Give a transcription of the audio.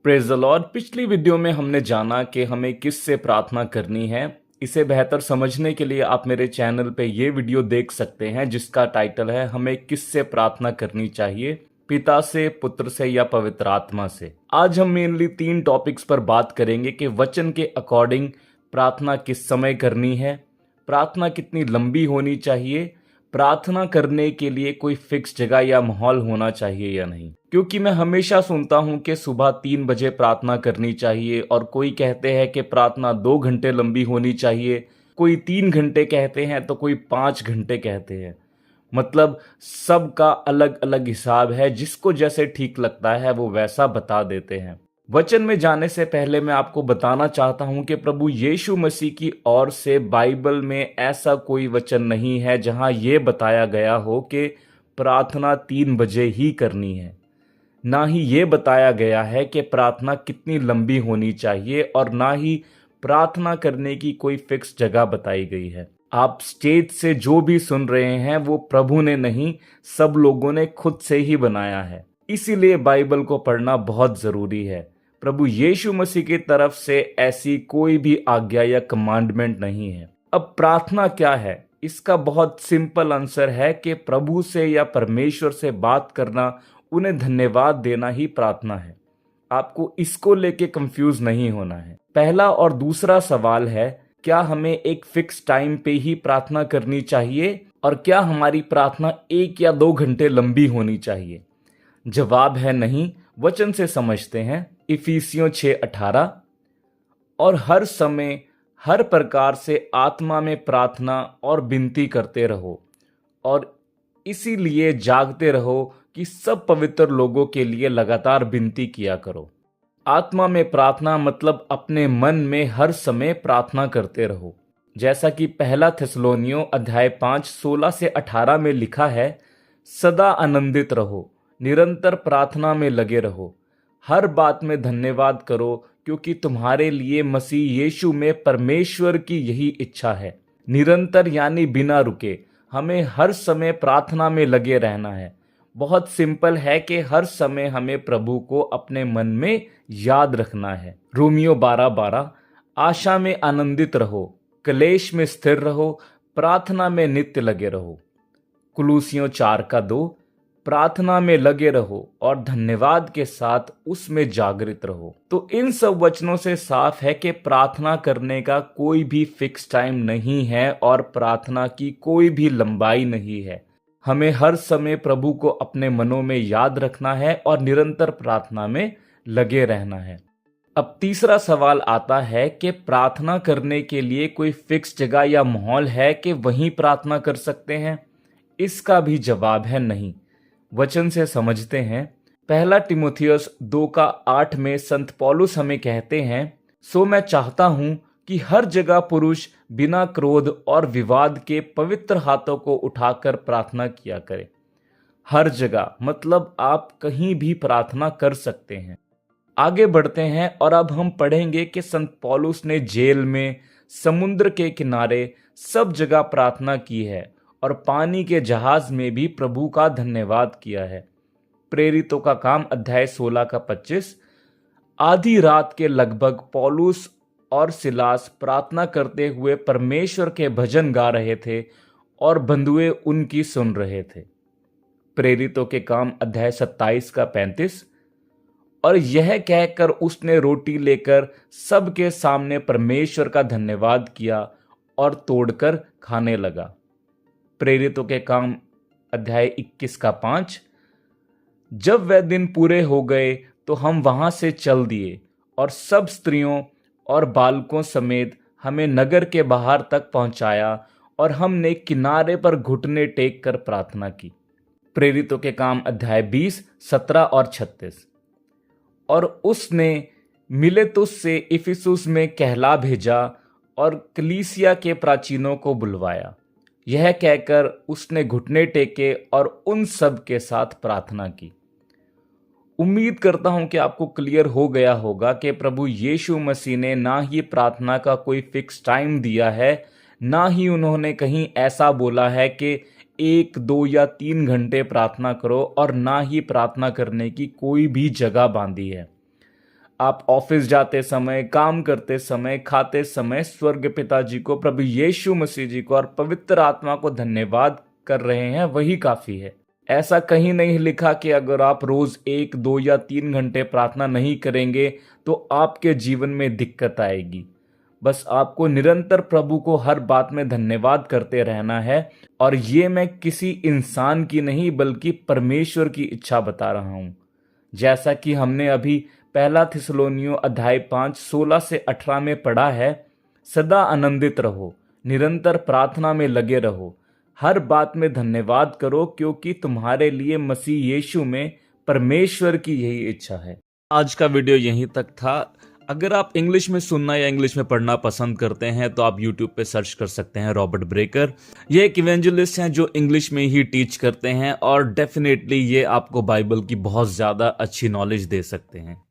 Praise the Lord. पिछली video में हमने जाना कि हमें किस से प्रार्थना करनी है। इसे बेहतर समझने के लिए आप मेरे चैनल पे ये वीडियो देख सकते हैं जिसका टाइटल है हमें किस से प्रार्थना करनी चाहिए, पिता से, पुत्र से या पवित्र आत्मा से। आज हम मेनली 3 टॉपिक्स पर बात करेंगे कि वचन के अकॉर्डिंग प्रार्थना किस समय करनी है, प्रार्थना कितनी लंबी होनी चाहिए, प्रार्थना करने के लिए कोई फिक्स जगह या माहौल होना चाहिए या नहीं। क्योंकि मैं हमेशा सुनता हूं कि सुबह 3 बजे प्रार्थना करनी चाहिए और कोई कहते हैं कि प्रार्थना 2 घंटे लंबी होनी चाहिए, कोई 3 घंटे कहते हैं तो कोई 5 घंटे कहते हैं। मतलब सबका अलग अलग हिसाब है, जिसको जैसे ठीक लगता है वो वैसा बता देते हैं। वचन में जाने से पहले मैं आपको बताना चाहता हूं कि प्रभु यीशु मसीह की ओर से बाइबल में ऐसा कोई वचन नहीं है जहां ये बताया गया हो कि प्रार्थना 3 बजे ही करनी है। ना ही ये बताया गया है कि प्रार्थना कितनी लंबी होनी चाहिए और ना ही प्रार्थना करने की कोई फिक्स जगह बताई गई है। आप स्टेज से जो भी सुन रहे हैं वो प्रभु ने नहीं, सब लोगों ने खुद से ही बनाया है। इसीलिए बाइबल को पढ़ना बहुत जरूरी है। प्रभु यीशु मसीह की तरफ से ऐसी कोई भी आज्ञा या कमांडमेंट नहीं है। अब प्रार्थना क्या है? इसका बहुत सिंपल आंसर है कि प्रभु से या परमेश्वर से बात करना, उन्हें धन्यवाद देना ही प्रार्थना है। आपको इसको लेके कंफ्यूज नहीं होना है। पहला और दूसरा सवाल है, क्या हमें एक फिक्स टाइम पे ही प्रार्थना करनी चाहिए और क्या हमारी प्रार्थना 1 या 2 घंटे लंबी होनी चाहिए? जवाब है नहीं। वचन से समझते हैं। इफिसियों 6:18, और हर समय हर प्रकार से आत्मा में प्रार्थना और विनती करते रहो और इसीलिए जागते रहो कि सब पवित्र लोगों के लिए लगातार विनती किया करो। आत्मा में प्रार्थना मतलब अपने मन में हर समय प्रार्थना करते रहो। जैसा कि पहला थिस्सलुनीयों अध्याय 5 16 से 18 में लिखा है, सदा आनंदित रहो, निरंतर प्रार्थना में लगे रहो, हर बात में धन्यवाद करो, क्योंकि तुम्हारे लिए मसीह यीशु में परमेश्वर की यही इच्छा है। निरंतर यानी बिना रुके हमें हर समय प्रार्थना में लगे रहना है। बहुत सिंपल है कि हर समय हमें प्रभु को अपने मन में याद रखना है। रोमियो 12:12, आशा में आनंदित रहो, क्लेश में स्थिर रहो, प्रार्थना में नित्य लगे रहो। कुलूसियों 4:2, प्रार्थना में लगे रहो और धन्यवाद के साथ उसमें जागृत रहो। तो इन सब वचनों से साफ है कि प्रार्थना करने का कोई भी फिक्स टाइम नहीं है और प्रार्थना की कोई भी लंबाई नहीं है। हमें हर समय प्रभु को अपने मनों में याद रखना है और निरंतर प्रार्थना में लगे रहना है। अब तीसरा सवाल आता है कि प्रार्थना करने के लिए कोई फिक्स जगह या माहौल है कि वहीं प्रार्थना कर सकते हैं? इसका भी जवाब है नहीं। वचन से समझते हैं। पहला तिमुथियुस 2:8 में संत पौलुस हमें कहते हैं, सो मैं चाहता हूं कि हर जगह पुरुष बिना क्रोध और विवाद के पवित्र हाथों को उठाकर प्रार्थना किया करे। हर जगह मतलब आप कहीं भी प्रार्थना कर सकते हैं। आगे बढ़ते हैं और अब हम पढ़ेंगे कि संत पौलुस ने जेल में, समुद्र के किनारे सब जगह प्रार्थना की है और पानी के जहाज में भी प्रभु का धन्यवाद किया है। प्रेरितों का काम अध्याय 16:25, आधी रात के लगभग पौलुस और सिलास प्रार्थना करते हुए परमेश्वर के भजन गा रहे थे और बंधुए उनकी सुन रहे थे। प्रेरितों के काम अध्याय 27:35, और यह कहकर उसने रोटी लेकर सबके सामने परमेश्वर का धन्यवाद किया और तोड़कर खाने लगा। प्रेरितों के काम अध्याय 21:5, जब वह दिन पूरे हो गए तो हम वहां से चल दिए और सब स्त्रियों और बालकों समेत हमें नगर के बाहर तक पहुंचाया और हमने किनारे पर घुटने टेक कर प्रार्थना की। प्रेरितों के काम अध्याय 20:17-36, और उसने मिलेतुस से इफिसुस में कहला भेजा और कलीसिया के प्राचीनों को बुलवाया। यह कहकर उसने घुटने टेके और उन सब के साथ प्रार्थना की। उम्मीद करता हूं कि आपको क्लियर हो गया होगा कि प्रभु यीशु मसीह ने ना ही प्रार्थना का कोई फिक्स टाइम दिया है, ना ही उन्होंने कहीं ऐसा बोला है कि 1, 2 या 3 घंटे प्रार्थना करो, और ना ही प्रार्थना करने की कोई भी जगह बांधी है। आप ऑफिस जाते समय, काम करते समय, खाते समय स्वर्ग पिताजी को, प्रभु यीशु मसीह जी को और पवित्र आत्मा को धन्यवाद कर रहे हैं, वही काफी है। ऐसा कहीं नहीं लिखा कि अगर आप रोज 1, 2 या 3 घंटे प्रार्थना नहीं करेंगे तो आपके जीवन में दिक्कत आएगी। बस आपको निरंतर प्रभु को हर बात में धन्यवाद करते रहना है। और ये मैं किसी इंसान की नहीं बल्कि परमेश्वर की इच्छा बता रहा हूं। जैसा कि हमने अभी पहला थिस्सलुनीयों अध्याय 5 16 से 18 में पढ़ा है, सदा आनंदित रहो, निरंतर प्रार्थना में लगे रहो, हर बात में धन्यवाद करो, क्योंकि तुम्हारे लिए मसीह यीशु में परमेश्वर की यही इच्छा है। आज का वीडियो यहीं तक था। अगर आप इंग्लिश में सुनना या इंग्लिश में पढ़ना पसंद करते हैं तो आप यूट्यूब पे सर्च कर सकते हैं रॉबर्ट ब्रेकर। ये एक इवेंजलिस्ट हैं जो इंग्लिश में ही टीच करते हैं और डेफिनेटली ये आपको बाइबल की बहुत ज़्यादा अच्छी नॉलेज दे सकते हैं।